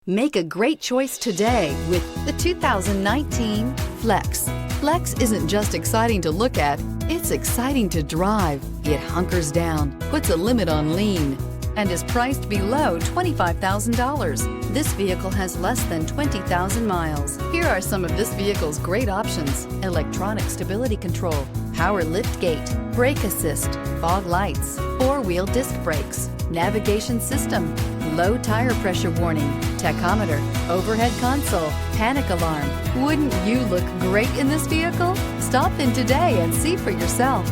Make a great choice today with the 2019 Flex. Flex isn't just exciting to look at, it's exciting to drive. It hunkers down, puts a limit on lean, and is priced below $25,000. This vehicle has less than 20,000 miles. Here are some of this vehicle's great options: electronic stability control, power liftgate, brake assist, fog lights, four-wheel disc brakes, navigation system, low tire pressure warning, tachometer, overhead console, panic alarm. Wouldn't you look great in this vehicle? Stop in today and see for yourself.